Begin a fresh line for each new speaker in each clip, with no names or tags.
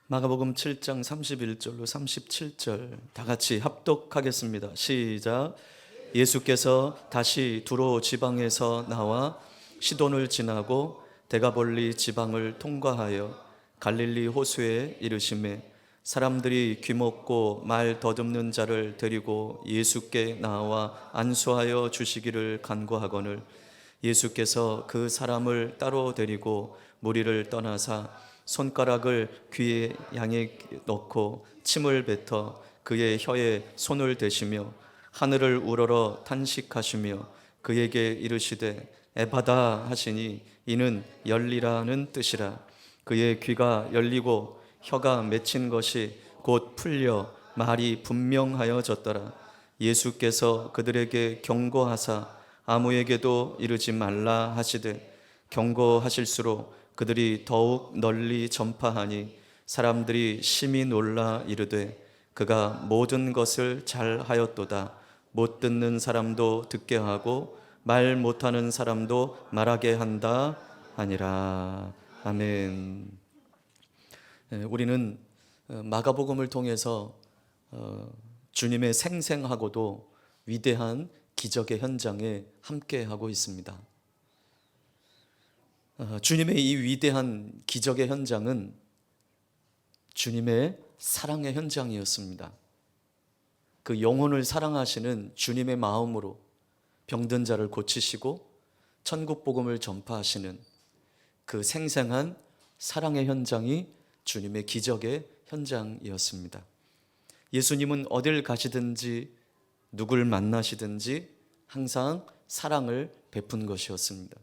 마가복음 7장 31절로 37절 다 같이 합독하겠습니다. 시작. 예수께서 다시 두로 지방에서 나와 시돈을 지나고 데가볼리 지방을 통과하여 갈릴리 호수에 이르시매 사람들이 귀먹고 말 더듬는 자를 데리고 예수께 나와 안수하여 주시기를 간구하거늘 예수께서 그 사람을 따로 데리고 무리를 떠나사 손가락을 귀에 향에 넣고 침을 뱉어 그의 혀에 손을 대시며 하늘을 우러러 탄식하시며 그에게 이르시되 에바다 하시니 이는 열리라는 뜻이라. 그의 귀가 열리고 혀가 맺힌 것이 곧 풀려 말이 분명하여졌더라. 예수께서 그들에게 경고하사 아무에게도 이르지 말라 하시되 경고하실수록 그들이 더욱 널리 전파하니 사람들이 심히 놀라 이르되 그가 모든 것을 잘 하였도다. 못 듣는 사람도 듣게 하고 말 못하는 사람도 말하게 한다 하니라. 아멘. 우리는 마가복음을 통해서 주님의 생생하고도 위대한 기적의 현장에 함께하고 있습니다. 주님의 이 위대한 기적의 현장은 주님의 사랑의 현장이었습니다. 그 영혼을 사랑하시는 주님의 마음으로 병든 자를 고치시고 천국 복음을 전파하시는 그 생생한 사랑의 현장이 주님의 기적의 현장이었습니다. 예수님은 어딜 가시든지 누굴 만나시든지 항상 사랑을 베푼 것이었습니다.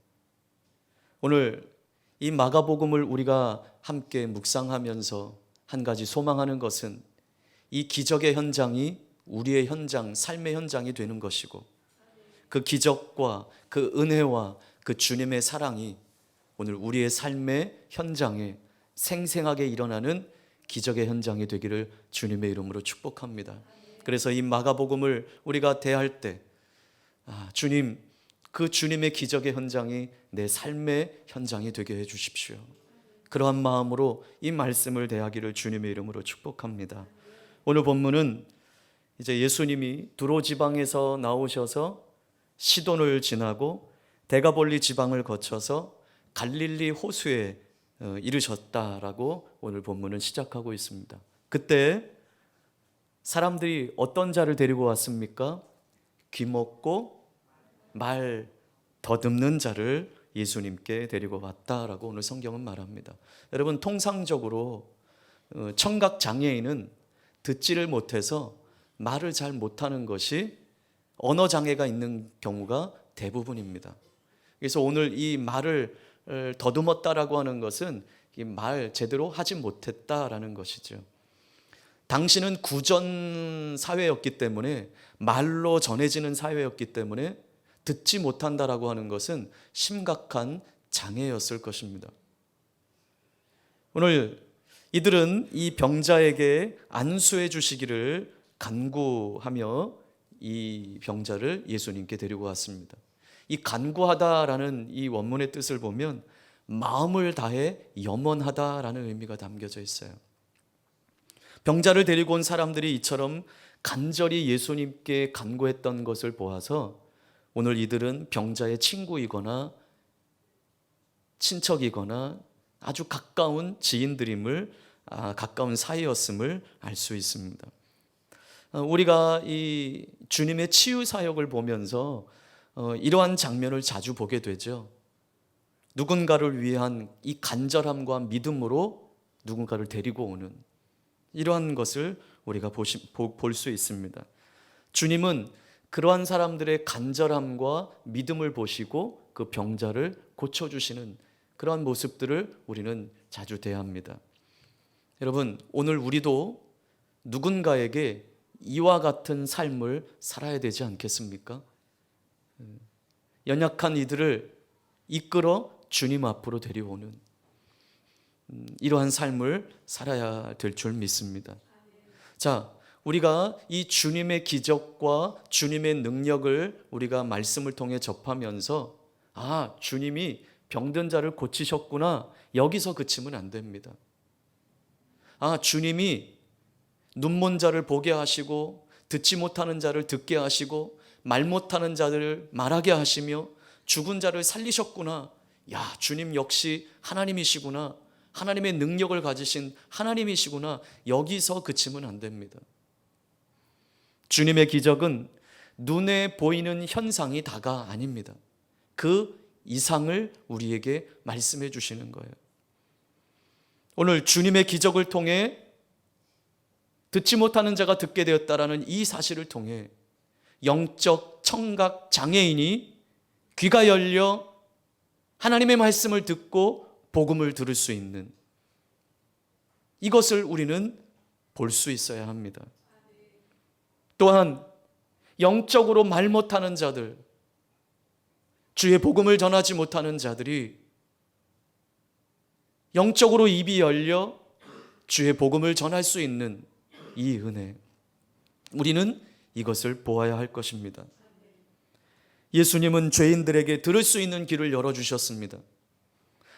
오늘 이 마가복음을 우리가 함께 묵상하면서 한 가지 소망하는 것은 이 기적의 현장이 우리의 현장, 삶의 현장이 되는 것이고 그 기적과 그 은혜와 그 주님의 사랑이 오늘 우리의 삶의 현장에 생생하게 일어나는 기적의 현장이 되기를 주님의 이름으로 축복합니다. 그래서 이 마가복음을 우리가 대할 때 주님, 그 주님의 기적의 현장이 내 삶의 현장이 되게 해 주십시오. 그러한 마음으로 이 말씀을 대하기를 주님의 이름으로 축복합니다. 오늘 본문은 이제 예수님이 두로 지방에서 나오셔서 시돈을 지나고 데가볼리 지방을 거쳐서 갈릴리 호수에 이르셨다라고 오늘 본문은 시작하고 있습니다. 그때 사람들이 어떤 자를 데리고 왔습니까? 귀먹고 말 더듬는 자를 예수님께 데리고 왔다라고 오늘 성경은 말합니다. 여러분, 통상적으로 청각 장애인은 듣지를 못해서 말을 잘 못하는 것이 언어 장애가 있는 경우가 대부분입니다. 그래서 오늘 이 말을 더듬었다라고 하는 것은 이 말 제대로 하지 못했다라는 것이죠. 당시는 구전 사회였기 때문에 말로 전해지는 사회였기 때문에 듣지 못한다라고 하는 것은 심각한 장애였을 것입니다. 오늘 이들은 이 병자에게 안수해 주시기를 간구하며 이 병자를 예수님께 데리고 왔습니다. 이 간구하다라는 이 원문의 뜻을 보면 마음을 다해 염원하다라는 의미가 담겨져 있어요. 병자를 데리고 온 사람들이 이처럼 간절히 예수님께 간구했던 것을 보아서 오늘 이들은 병자의 친구이거나 친척이거나 아주 가까운 지인들임을 가까운 사이였음을 알 수 있습니다. 우리가 이 주님의 치유 사역을 보면서 이러한 장면을 자주 보게 되죠. 누군가를 위한 이 간절함과 믿음으로 누군가를 데리고 오는 이러한 것을 우리가 볼 수 있습니다. 주님은 그러한 사람들의 간절함과 믿음을 보시고 그 병자를 고쳐주시는 그러한 모습들을 우리는 자주 대합니다. 여러분, 오늘 우리도 누군가에게 이와 같은 삶을 살아야 되지 않겠습니까? 연약한 이들을 이끌어 주님 앞으로 데려오는 이러한 삶을 살아야 될 줄 믿습니다. 자, 우리가 이 주님의 기적과 주님의 능력을 우리가 말씀을 통해 접하면서 주님이 병든 자를 고치셨구나, 여기서 그치면 안 됩니다. 주님이 눈먼 자를 보게 하시고 듣지 못하는 자를 듣게 하시고 말 못하는 자들을 말하게 하시며 죽은 자를 살리셨구나. 주님 역시 하나님이시구나. 하나님의 능력을 가지신 하나님이시구나. 여기서 그치면 안 됩니다. 주님의 기적은 눈에 보이는 현상이 다가 아닙니다. 그 이상을 우리에게 말씀해 주시는 거예요. 오늘 주님의 기적을 통해 듣지 못하는 자가 듣게 되었다라는 이 사실을 통해 영적 청각 장애인이 귀가 열려 하나님의 말씀을 듣고 복음을 들을 수 있는, 이것을 우리는 볼 수 있어야 합니다. 또한 영적으로 말 못하는 자들, 주의 복음을 전하지 못하는 자들이 영적으로 입이 열려 주의 복음을 전할 수 있는 이 은혜, 우리는 이것을 보아야 할 것입니다. 예수님은 죄인들에게 들을 수 있는 길을 열어주셨습니다.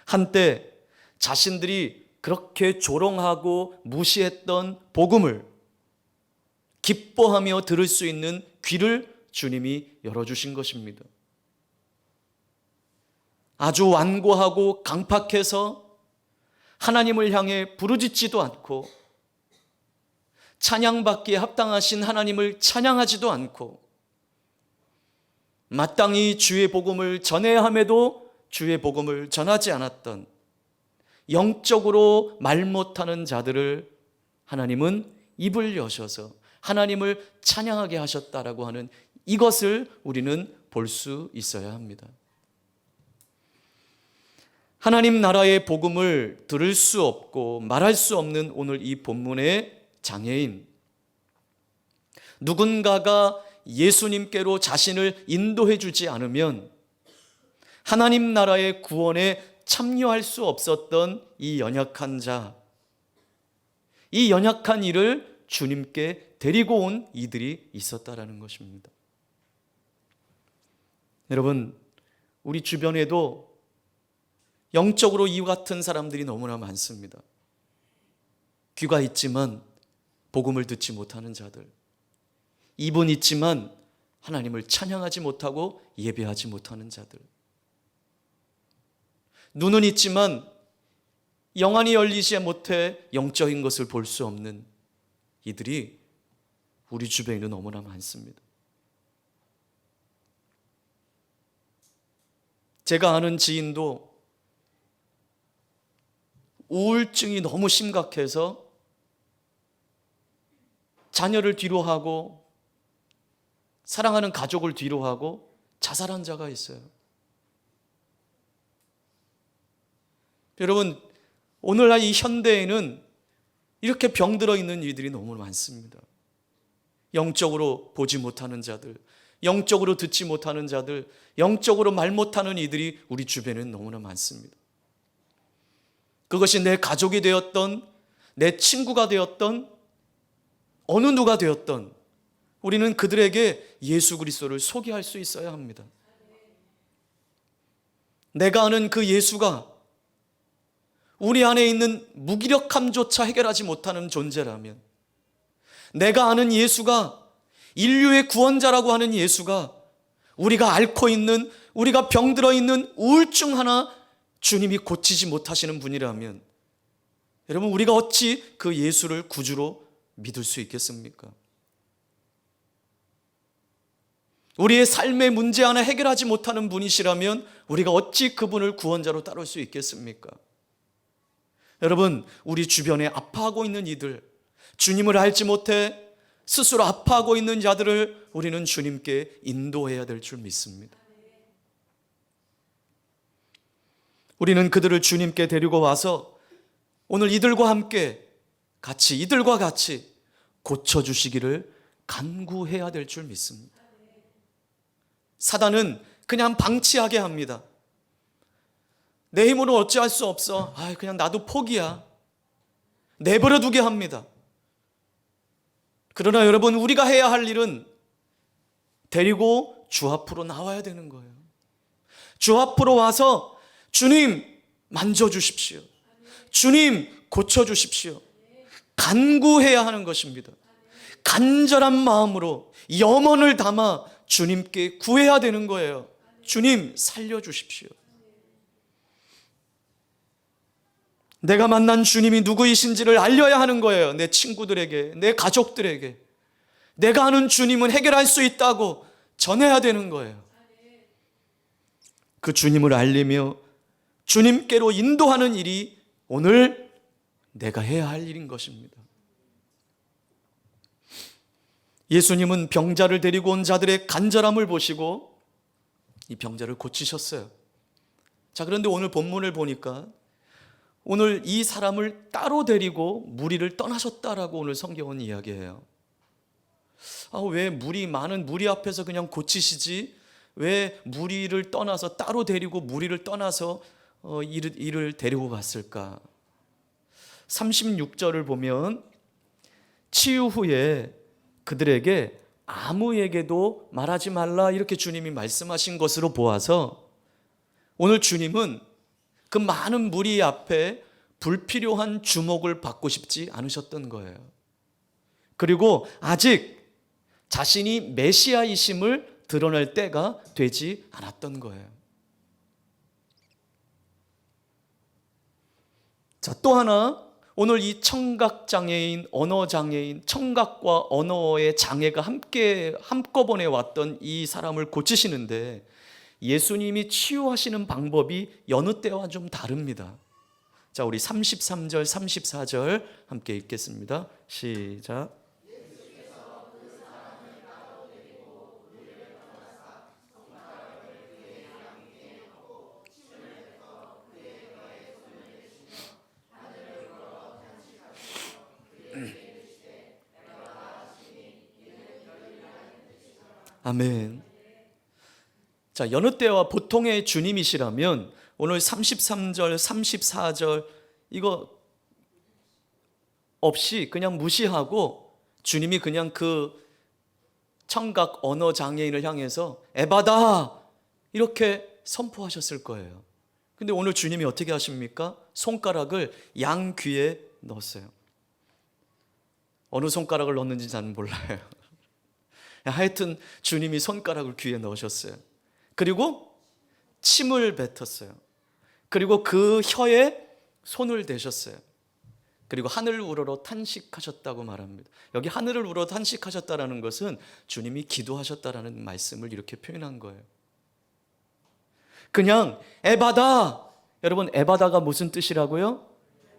한때 자신들이 그렇게 조롱하고 무시했던 복음을 기뻐하며 들을 수 있는 귀를 주님이 열어주신 것입니다. 아주 완고하고 강팍해서 하나님을 향해 부르짖지도 않고 찬양받기에 합당하신 하나님을 찬양하지도 않고 마땅히 주의 복음을 전해야 함에도 주의 복음을 전하지 않았던 영적으로 말 못하는 자들을 하나님은 입을 여셔서 하나님을 찬양하게 하셨다라고 하는 이것을 우리는 볼 수 있어야 합니다. 하나님 나라의 복음을 들을 수 없고 말할 수 없는 오늘 이 본문의 장애인, 누군가가 예수님께로 자신을 인도해 주지 않으면 하나님 나라의 구원에 참여할 수 없었던 이 연약한 자, 이 연약한 이를 주님께 데리고 온 이들이 있었다라는 것입니다. 여러분, 우리 주변에도 영적으로 이와 같은 사람들이 너무나 많습니다. 귀가 있지만 복음을 듣지 못하는 자들, 입은 있지만 하나님을 찬양하지 못하고 예배하지 못하는 자들, 눈은 있지만 영안이 열리지 못해 영적인 것을 볼 수 없는 이들이 우리 주변에는 너무나 많습니다. 제가 아는 지인도 우울증이 너무 심각해서 자녀를 뒤로 하고 사랑하는 가족을 뒤로 하고 자살한 자가 있어요. 여러분, 오늘날 이 현대에는 이렇게 병들어 있는 이들이 너무 많습니다. 영적으로 보지 못하는 자들, 영적으로 듣지 못하는 자들, 영적으로 말 못하는 이들이 우리 주변에는 너무나 많습니다. 그것이 내 가족이 되었던, 내 친구가 되었던, 어느 누가 되었던, 우리는 그들에게 예수 그리스도를 소개할 수 있어야 합니다. 내가 아는 그 예수가 우리 안에 있는 무기력함조차 해결하지 못하는 존재라면, 내가 아는 예수가, 인류의 구원자라고 하는 예수가 우리가 앓고 있는, 우리가 병들어 있는 우울증 하나 주님이 고치지 못하시는 분이라면, 여러분, 우리가 어찌 그 예수를 구주로 믿을 수 있겠습니까? 우리의 삶의 문제 하나 해결하지 못하는 분이시라면 우리가 어찌 그분을 구원자로 따를 수 있겠습니까? 여러분, 우리 주변에 아파하고 있는 이들, 주님을 알지 못해 스스로 아파하고 있는 자들을 우리는 주님께 인도해야 될 줄 믿습니다. 우리는 그들을 주님께 데리고 와서 오늘 이들과 함께 이들과 같이 고쳐주시기를 간구해야 될 줄 믿습니다. 사단은 그냥 방치하게 합니다. 내 힘으로 어찌할 수 없어. 그냥 나도 포기야. 내버려 두게 합니다. 그러나 여러분, 우리가 해야 할 일은 데리고 주 앞으로 나와야 되는 거예요. 주 앞으로 와서 주님 만져주십시오. 주님 고쳐주십시오. 간구해야 하는 것입니다. 간절한 마음으로 염원을 담아 주님께 구해야 되는 거예요. 주님, 살려주십시오. 내가 만난 주님이 누구이신지를 알려야 하는 거예요. 내 친구들에게, 내 가족들에게. 내가 아는 주님은 해결할 수 있다고 전해야 되는 거예요. 그 주님을 알리며 주님께로 인도하는 일이 오늘 내가 해야 할 일인 것입니다. 예수님은 병자를 데리고 온 자들의 간절함을 보시고 이 병자를 고치셨어요. 자, 그런데 오늘 본문을 보니까 오늘 이 사람을 따로 데리고 무리를 떠나셨다라고 오늘 성경은 이야기해요. 왜 많은 무리 앞에서 그냥 고치시지? 왜 무리를 떠나서 따로 데리고 무리를 떠나서 이를 데리고 갔을까? 36절을 보면 치유 후에 그들에게 아무에게도 말하지 말라 이렇게 주님이 말씀하신 것으로 보아서 오늘 주님은 그 많은 무리 앞에 불필요한 주목을 받고 싶지 않으셨던 거예요. 그리고 아직 자신이 메시아이심을 드러낼 때가 되지 않았던 거예요. 자, 또 하나 오늘 이 청각장애인, 언어장애인, 청각과 언어의 장애가 함께 한꺼번에 왔던 이 사람을 고치시는데 예수님이 치유하시는 방법이 여느 때와 좀 다릅니다. 자, 우리 33절, 34절 함께 읽겠습니다. 시작. 아멘. 자, 여느 때와 보통의 주님이시라면 오늘 33절, 34절 이거 없이 그냥 무시하고 주님이 그냥 그 청각 언어 장애인을 향해서 에바다 이렇게 선포하셨을 거예요. 근데 오늘 주님이 어떻게 하십니까? 손가락을 양 귀에 넣었어요. 어느 손가락을 넣었는지 저는 몰라요. 하여튼 주님이 손가락을 귀에 넣으셨어요. 그리고 침을 뱉었어요. 그리고 그 혀에 손을 대셨어요. 그리고 하늘을 우러러 탄식하셨다고 말합니다. 여기 하늘을 우러러 탄식하셨다라는 것은 주님이 기도하셨다라는 말씀을 이렇게 표현한 거예요. 그냥 에바다, 여러분 에바다가 무슨 뜻이라고요?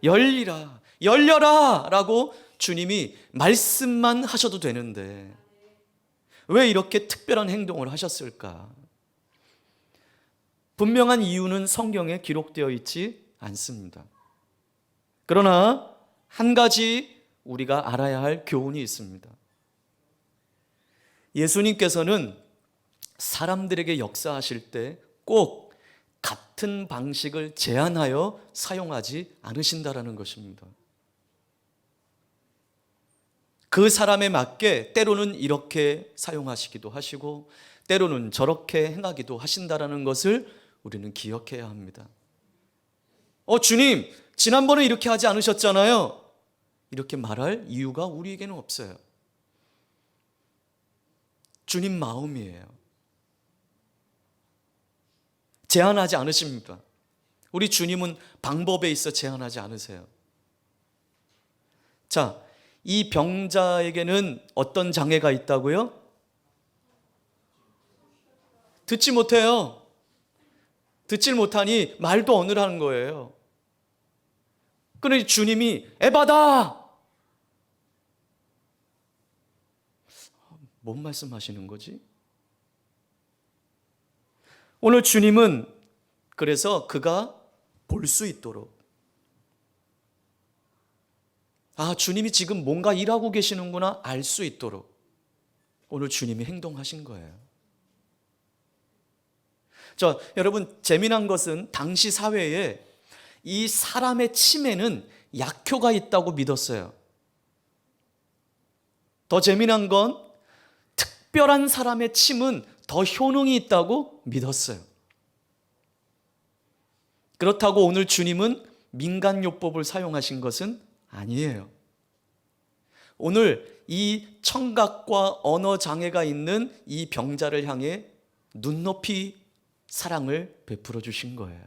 열리라, 열려라 라고 주님이 말씀만 하셔도 되는데 왜 이렇게 특별한 행동을 하셨을까? 분명한 이유는 성경에 기록되어 있지 않습니다. 그러나 한 가지 우리가 알아야 할 교훈이 있습니다. 예수님께서는 사람들에게 역사하실 때 꼭 같은 방식을 제한하여 사용하지 않으신다라는 것입니다. 그 사람에 맞게 때로는 이렇게 사용하시기도 하시고 때로는 저렇게 행하기도 하신다라는 것을 우리는 기억해야 합니다. 주님, 지난번에 이렇게 하지 않으셨잖아요. 이렇게 말할 이유가 우리에게는 없어요. 주님 마음이에요. 제한하지 않으십니다. 우리 주님은 방법에 있어 제한하지 않으세요. 자, 이 병자에게는 어떤 장애가 있다고요? 듣지 못해요. 듣질 못하니 말도 어느라는 거예요. 그러니 주님이 에바다! 뭔 말씀하시는 거지? 오늘 주님은 그래서 그가 볼 수 있도록 주님이 지금 뭔가 일하고 계시는구나 알 수 있도록 오늘 주님이 행동하신 거예요. 여러분 재미난 것은 당시 사회에 이 사람의 침에는 약효가 있다고 믿었어요. 더 재미난 건 특별한 사람의 침은 더 효능이 있다고 믿었어요. 그렇다고 오늘 주님은 민간요법을 사용하신 것은 아니에요. 오늘 이 청각과 언어 장애가 있는 이 병자를 향해 눈높이 사랑을 베풀어 주신 거예요.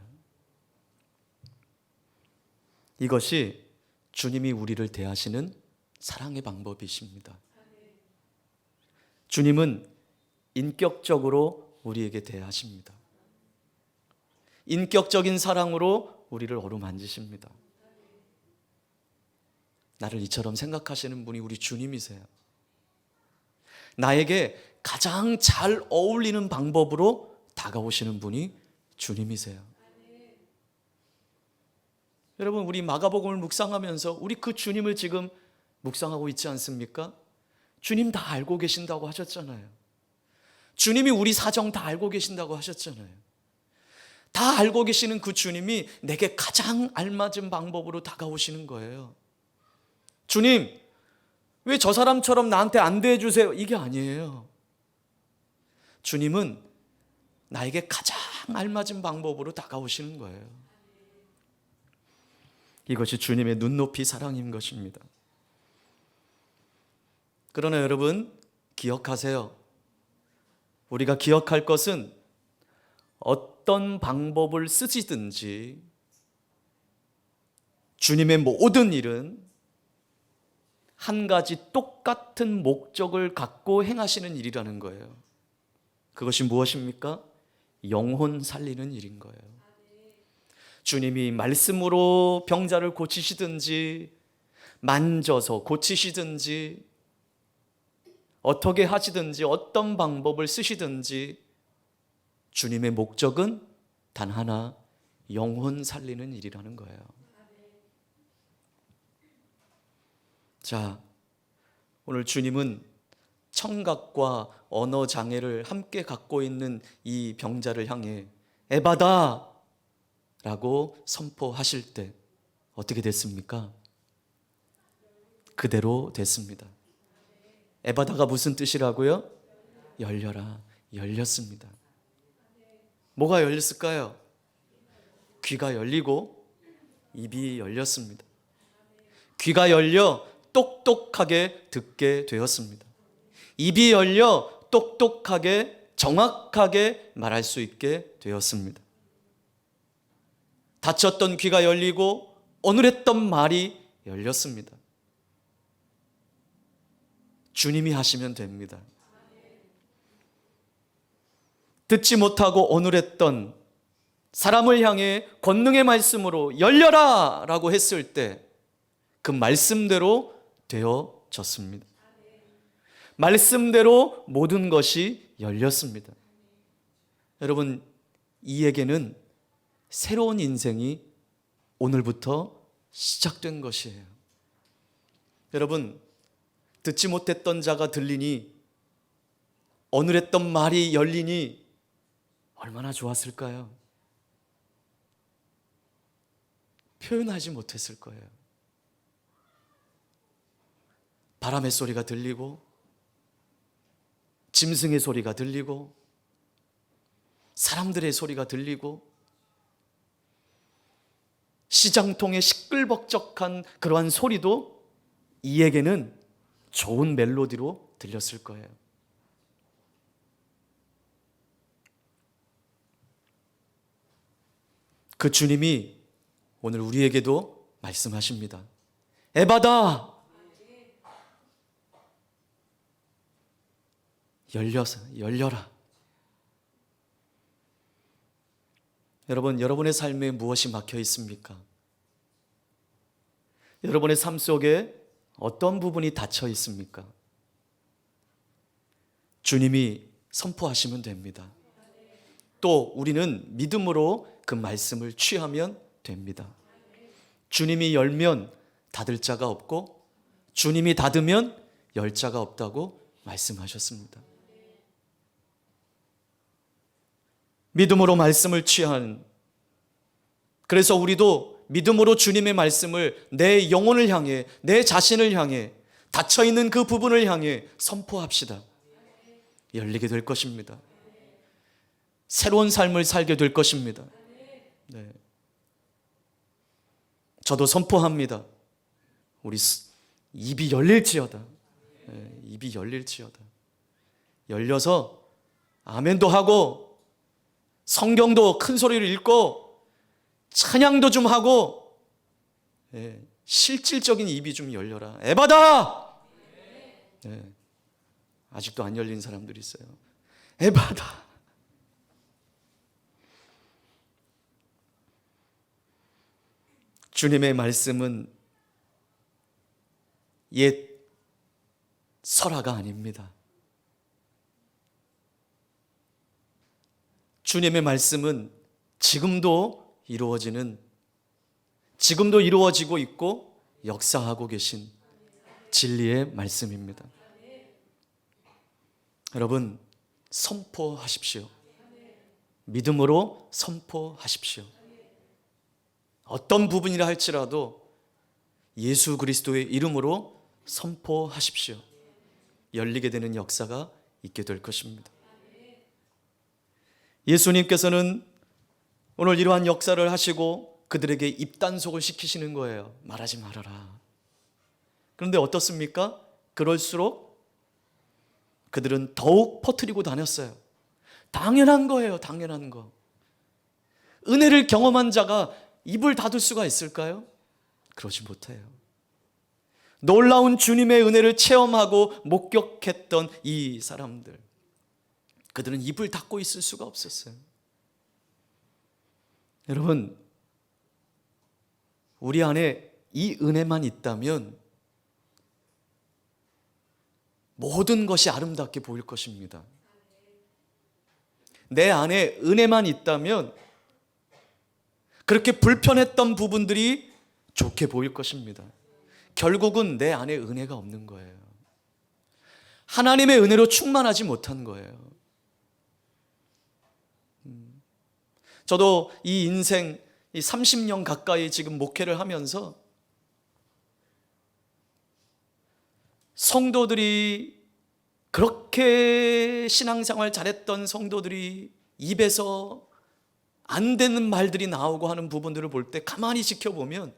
이것이 주님이 우리를 대하시는 사랑의 방법이십니다. 주님은 인격적으로 우리에게 대하십니다. 인격적인 사랑으로 우리를 어루만지십니다. 나를 이처럼 생각하시는 분이 우리 주님이세요. 나에게 가장 잘 어울리는 방법으로 다가오시는 분이 주님이세요. 여러분, 우리 마가복음을 묵상하면서 우리 그 주님을 지금 묵상하고 있지 않습니까? 주님 다 알고 계신다고 하셨잖아요. 주님이 우리 사정 다 알고 계신다고 하셨잖아요. 다 알고 계시는 그 주님이 내게 가장 알맞은 방법으로 다가오시는 거예요. 주님, 왜 저 사람처럼 나한테 안 대해주세요? 이게 아니에요. 주님은 나에게 가장 알맞은 방법으로 다가오시는 거예요. 이것이 주님의 눈높이 사랑인 것입니다. 그러나 여러분, 기억하세요. 우리가 기억할 것은 어떤 방법을 쓰시든지 주님의 모든 일은 한 가지 똑같은 목적을 갖고 행하시는 일이라는 거예요. 그것이 무엇입니까? 영혼 살리는 일인 거예요. 주님이 말씀으로 병자를 고치시든지 만져서 고치시든지 어떻게 하시든지 어떤 방법을 쓰시든지 주님의 목적은 단 하나, 영혼 살리는 일이라는 거예요. 자, 오늘 주님은 청각과 언어 장애를 함께 갖고 있는 이 병자를 향해 에바다 라고 선포하실 때 어떻게 됐습니까? 그대로 됐습니다. 에바다가 무슨 뜻이라고요? 열려라. 열렸습니다. 뭐가 열렸을까요? 귀가 열리고 입이 열렸습니다. 귀가 열려 똑똑하게 듣게 되었습니다. 입이 열려 똑똑하게 정확하게 말할 수 있게 되었습니다. 닫혔던 귀가 열리고 어눌했던 말이 열렸습니다. 주님이 하시면 됩니다. 듣지 못하고 어눌했던 사람을 향해 권능의 말씀으로 열려라 라고 했을 때 그 말씀대로 되어졌습니다. 말씀대로 모든 것이 열렸습니다. 여러분, 이에게는 새로운 인생이 오늘부터 시작된 것이에요. 여러분, 듣지 못했던 자가 들리니, 어눌했던 말이 열리니 얼마나 좋았을까요? 표현하지 못했을 거예요. 바람의 소리가 들리고 짐승의 소리가 들리고 사람들의 소리가 들리고 시장통의 시끌벅적한 그러한 소리도 이에게는 좋은 멜로디로 들렸을 거예요. 그 주님이 오늘 우리에게도 말씀하십니다. 에바다! 열려라. 여러분, 여러분의 삶에 무엇이 막혀 있습니까? 여러분의 삶 속에 어떤 부분이 닫혀 있습니까? 주님이 선포하시면 됩니다. 또 우리는 믿음으로 그 말씀을 취하면 됩니다. 주님이 열면 닫을 자가 없고 주님이 닫으면 열 자가 없다고 말씀하셨습니다. 믿음으로 말씀을 취한, 그래서 우리도 믿음으로 주님의 말씀을 내 영혼을 향해, 내 자신을 향해, 닫혀있는 그 부분을 향해 선포합시다. 열리게 될 것입니다. 새로운 삶을 살게 될 것입니다. 네. 저도 선포합니다. 우리 입이 열릴지어다. 입이 열릴지어다. 열려서 아멘도 하고 성경도 큰 소리를 읽고 찬양도 좀 하고 실질적인 입이 좀 열려라. 에바다! 아직도 안 열린 사람들이 있어요. 에바다! 주님의 말씀은 옛 설화가 아닙니다. 주님의 말씀은 지금도 이루어지고 있고 역사하고 계신 진리의 말씀입니다. 여러분, 선포하십시오. 믿음으로 선포하십시오. 어떤 부분이라 할지라도 예수 그리스도의 이름으로 선포하십시오. 열리게 되는 역사가 있게 될 것입니다. 예수님께서는 오늘 이러한 역사를 하시고 그들에게 입단속을 시키시는 거예요. 말하지 말아라. 그런데 어떻습니까? 그럴수록 그들은 더욱 퍼뜨리고 다녔어요. 당연한 거예요. 당연한 거. 은혜를 경험한 자가 입을 닫을 수가 있을까요? 그러지 못해요. 놀라운 주님의 은혜를 체험하고 목격했던 이 사람들, 그들은 입을 닫고 있을 수가 없었어요. 여러분, 우리 안에 이 은혜만 있다면 모든 것이 아름답게 보일 것입니다. 내 안에 은혜만 있다면 그렇게 불편했던 부분들이 좋게 보일 것입니다. 결국은 내 안에 은혜가 없는 거예요. 하나님의 은혜로 충만하지 못한 거예요. 저도 이 인생 30년 가까이 지금 목회를 하면서 성도들이 그렇게 신앙생활 잘했던 성도들이 입에서 안 되는 말들이 나오고 하는 부분들을 볼 때 가만히 지켜보면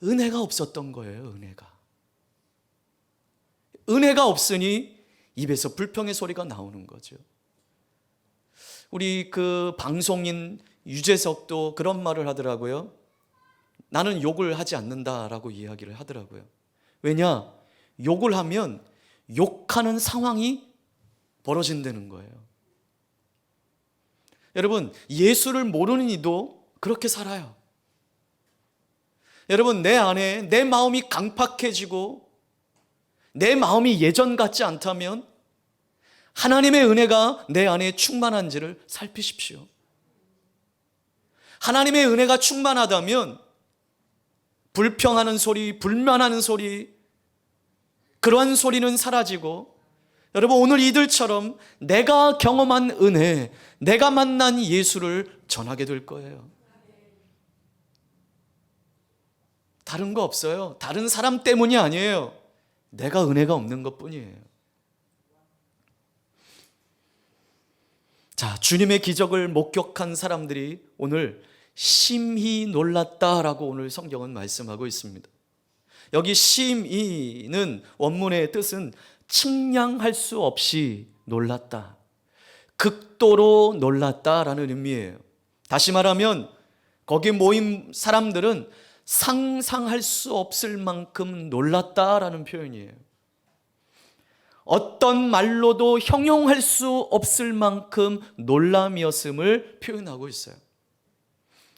은혜가 없었던 거예요. 은혜가 없으니 입에서 불평의 소리가 나오는 거죠. 우리 그 방송인 유재석도 그런 말을 하더라고요. 나는 욕을 하지 않는다라고 이야기를 하더라고요. 왜냐? 욕을 하면 욕하는 상황이 벌어진다는 거예요. 여러분, 예수를 모르는 이도 그렇게 살아요. 여러분, 내 안에 내 마음이 강팍해지고 내 마음이 예전 같지 않다면 하나님의 은혜가 내 안에 충만한지를 살피십시오. 하나님의 은혜가 충만하다면 불평하는 소리, 불만하는 소리, 그러한 소리는 사라지고, 여러분, 오늘 이들처럼 내가 경험한 은혜, 내가 만난 예수를 전하게 될 거예요. 다른 거 없어요. 다른 사람 때문이 아니에요. 내가 은혜가 없는 것뿐이에요. 자, 주님의 기적을 목격한 사람들이 오늘 심히 놀랐다라고 오늘 성경은 말씀하고 있습니다. 여기 심히는 원문의 뜻은 측량할 수 없이 놀랐다, 극도로 놀랐다라는 의미예요. 다시 말하면 거기 모인 사람들은 상상할 수 없을 만큼 놀랐다라는 표현이에요. 어떤 말로도 형용할 수 없을 만큼 놀람이었음을 표현하고 있어요.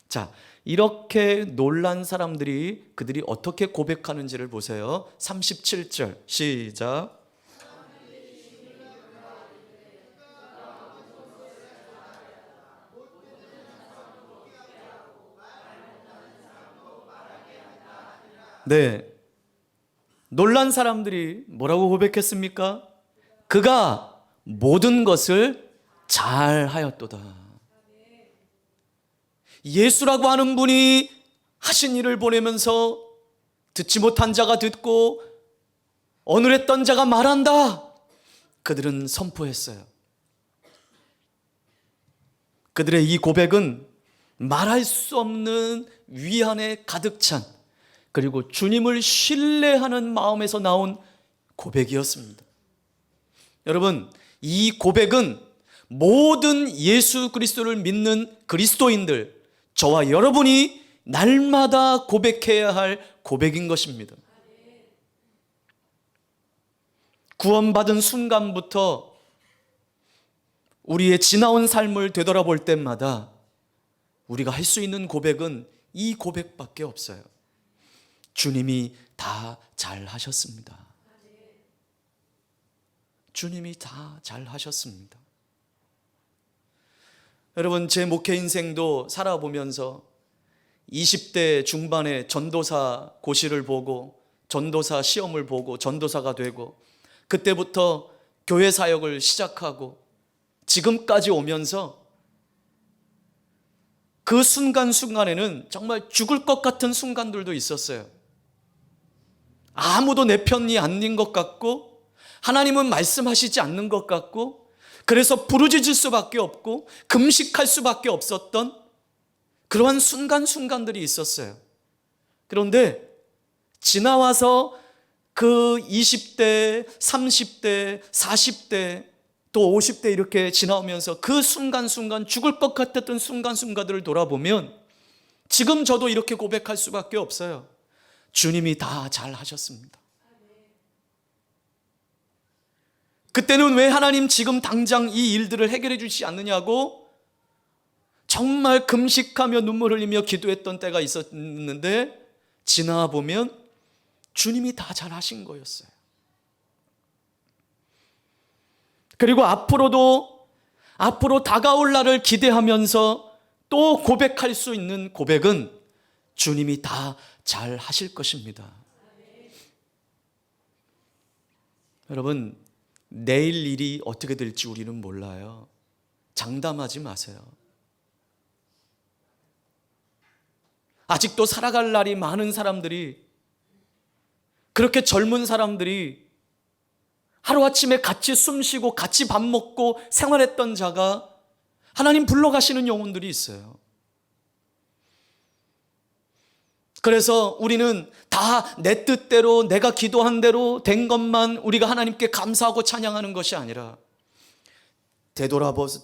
자, 이렇게 놀란 사람들이 그들이 어떻게 고백하는지를 보세요. 37절 시작. 네, 놀란 사람들이 뭐라고 고백했습니까? 그가 모든 것을 잘 하였도다. 예수라고 하는 분이 하신 일을 보내면서 듣지 못한 자가 듣고 어눌했던 자가 말한다. 그들은 선포했어요. 그들의 이 고백은 말할 수 없는 위안에 가득 찬, 그리고 주님을 신뢰하는 마음에서 나온 고백이었습니다. 여러분, 이 고백은 모든 예수 그리스도를 믿는 그리스도인들, 저와 여러분이 날마다 고백해야 할 고백인 것입니다. 구원받은 순간부터 우리의 지나온 삶을 되돌아볼 때마다 우리가 할 수 있는 고백은 이 고백밖에 없어요. 주님이 다 잘하셨습니다. 주님이 다 잘하셨습니다. 여러분, 제 목회 인생도 살아보면서 20대 중반에 전도사 고시를 보고 전도사 시험을 보고 전도사가 되고 그때부터 교회 사역을 시작하고 지금까지 오면서 그 순간순간에는 정말 죽을 것 같은 순간들도 있었어요. 아무도 내 편이 아닌 것 같고 하나님은 말씀하시지 않는 것 같고 그래서 부르짖을 수밖에 없고 금식할 수밖에 없었던 그러한 순간순간들이 있었어요. 그런데 지나와서 그 20대, 30대, 40대, 또 50대 이렇게 지나오면서 그 순간순간 죽을 것 같았던 순간순간들을 돌아보면 지금 저도 이렇게 고백할 수밖에 없어요. 주님이 다 잘하셨습니다. 그때는 왜 하나님 지금 당장 이 일들을 해결해 주시지 않느냐고 정말 금식하며 눈물 흘리며 기도했던 때가 있었는데 지나보면 주님이 다 잘하신 거였어요. 그리고 앞으로 다가올 날을 기대하면서 또 고백할 수 있는 고백은 주님이 다 잘하실 것입니다. 여러분, 내일 일이 어떻게 될지 우리는 몰라요. 장담하지 마세요. 아직도 살아갈 날이 많은 사람들이, 그렇게 젊은 사람들이 하루아침에 같이 숨쉬고 같이 밥 먹고 생활했던 자가 하나님 불러가시는 영혼들이 있어요. 그래서 우리는 다 내 뜻대로 내가 기도한 대로 된 것만 우리가 하나님께 감사하고 찬양하는 것이 아니라 되돌아봐서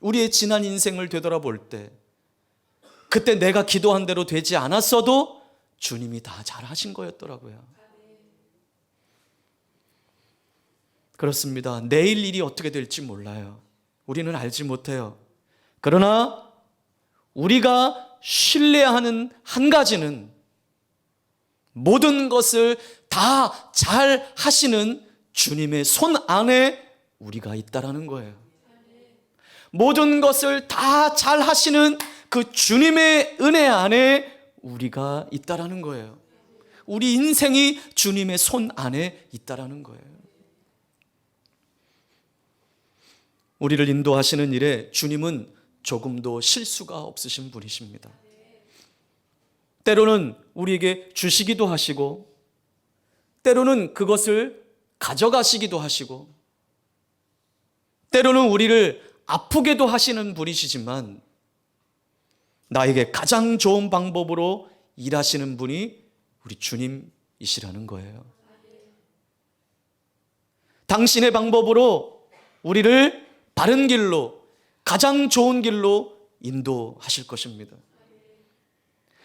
우리의 지난 인생을 되돌아볼 때 그때 내가 기도한 대로 되지 않았어도 주님이 다 잘하신 거였더라고요. 그렇습니다. 내일 일이 어떻게 될지 몰라요. 우리는 알지 못해요. 그러나 우리가 신뢰하는 한 가지는 모든 것을 다 잘 하시는 주님의 손 안에 우리가 있다라는 거예요. 모든 것을 다 잘 하시는 그 주님의 은혜 안에 우리가 있다라는 거예요. 우리 인생이 주님의 손 안에 있다라는 거예요. 우리를 인도하시는 일에 주님은 조금도 실수가 없으신 분이십니다. 때로는 우리에게 주시기도 하시고 때로는 그것을 가져가시기도 하시고 때로는 우리를 아프게도 하시는 분이시지만 나에게 가장 좋은 방법으로 일하시는 분이 우리 주님이시라는 거예요. 당신의 방법으로 우리를 바른 길로, 가장 좋은 길로 인도하실 것입니다.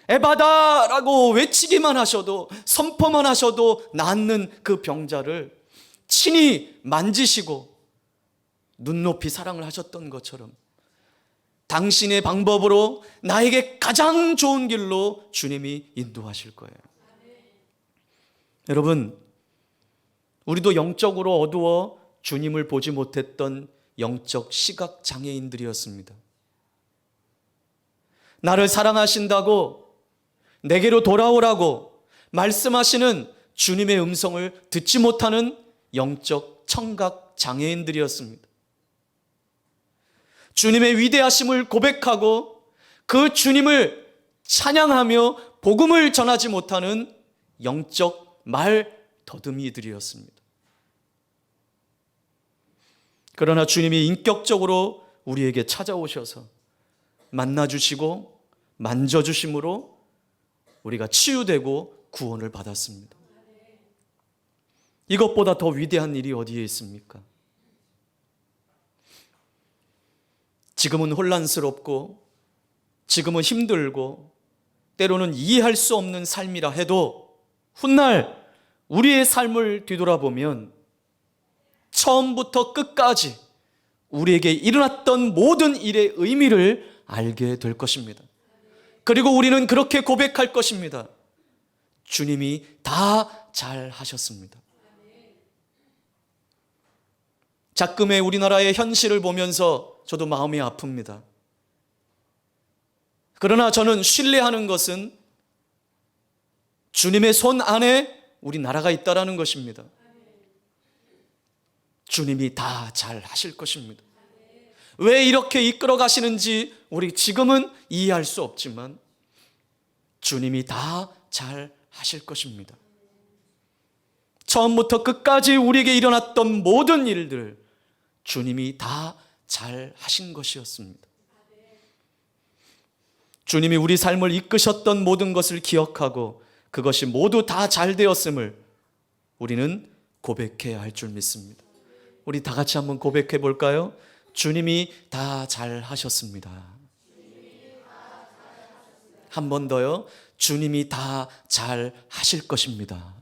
에바다라고 외치기만 하셔도, 선포만 하셔도 낫는 그 병자를 친히 만지시고 눈높이 사랑을 하셨던 것처럼 당신의 방법으로 나에게 가장 좋은 길로 주님이 인도하실 거예요. 여러분, 우리도 영적으로 어두워 주님을 보지 못했던 영적 시각 장애인들이었습니다. 나를 사랑하신다고 내게로 돌아오라고 말씀하시는 주님의 음성을 듣지 못하는 영적 청각 장애인들이었습니다. 주님의 위대하심을 고백하고 그 주님을 찬양하며 복음을 전하지 못하는 영적 말 더듬이들이었습니다. 그러나 주님이 인격적으로 우리에게 찾아오셔서 만나주시고 만져주심으로 우리가 치유되고 구원을 받았습니다. 이것보다 더 위대한 일이 어디에 있습니까? 지금은 혼란스럽고 지금은 힘들고 때로는 이해할 수 없는 삶이라 해도 훗날 우리의 삶을 뒤돌아보면 처음부터 끝까지 우리에게 일어났던 모든 일의 의미를 알게 될 것입니다. 그리고 우리는 그렇게 고백할 것입니다. 주님이 다 잘 하셨습니다. 작금의 우리나라의 현실을 보면서 저도 마음이 아픕니다. 그러나 저는 신뢰하는 것은 주님의 손 안에 우리 나라가 있다라는 것입니다. 주님이 다 잘 하실 것입니다. 왜 이렇게 이끌어 가시는지 우리 지금은 이해할 수 없지만 주님이 다 잘 하실 것입니다. 처음부터 끝까지 우리에게 일어났던 모든 일들 주님이 다 잘 하신 것이었습니다. 주님이 우리 삶을 이끄셨던 모든 것을 기억하고 그것이 모두 다 잘 되었음을 우리는 고백해야 할 줄 믿습니다. 우리 다 같이 한번 고백해 볼까요? 주님이 다 잘 하셨습니다. 한 번 더요. 주님이 다 잘 하실 것입니다.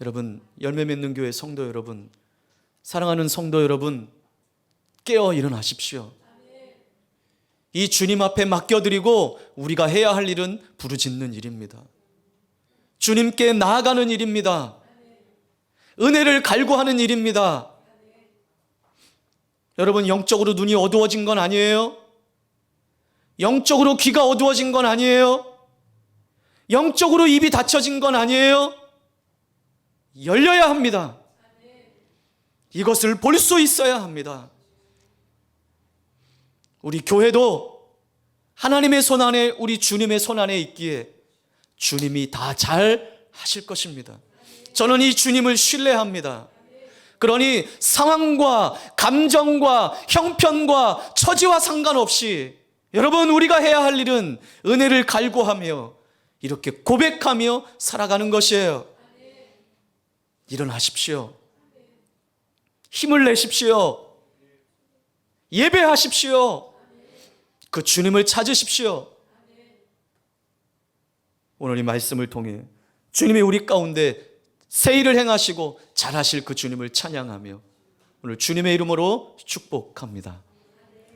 여러분, 열매 맺는 교회 성도 여러분, 사랑하는 성도 여러분, 깨어 일어나십시오. 이 주님 앞에 맡겨드리고 우리가 해야 할 일은 부르짖는 일입니다. 주님께 나아가는 일입니다. 은혜를 갈구하는 일입니다. 여러분, 영적으로 눈이 어두워진 건 아니에요. 영적으로 귀가 어두워진 건 아니에요. 영적으로 입이 닫혀진 건 아니에요. 열려야 합니다. 이것을 볼 수 있어야 합니다. 우리 교회도 하나님의 손 안에, 우리 주님의 손 안에 있기에 주님이 다 잘 하실 것입니다. 저는 이 주님을 신뢰합니다. 그러니 상황과 감정과 형편과 처지와 상관없이 여러분, 우리가 해야 할 일은 은혜를 갈구하며 이렇게 고백하며 살아가는 것이에요. 일어나십시오. 힘을 내십시오. 예배하십시오. 그 주님을 찾으십시오. 오늘 이 말씀을 통해 주님이 우리 가운데 새 일을 행하시고 잘하실 그 주님을 찬양하며 오늘 주님의 이름으로 축복합니다.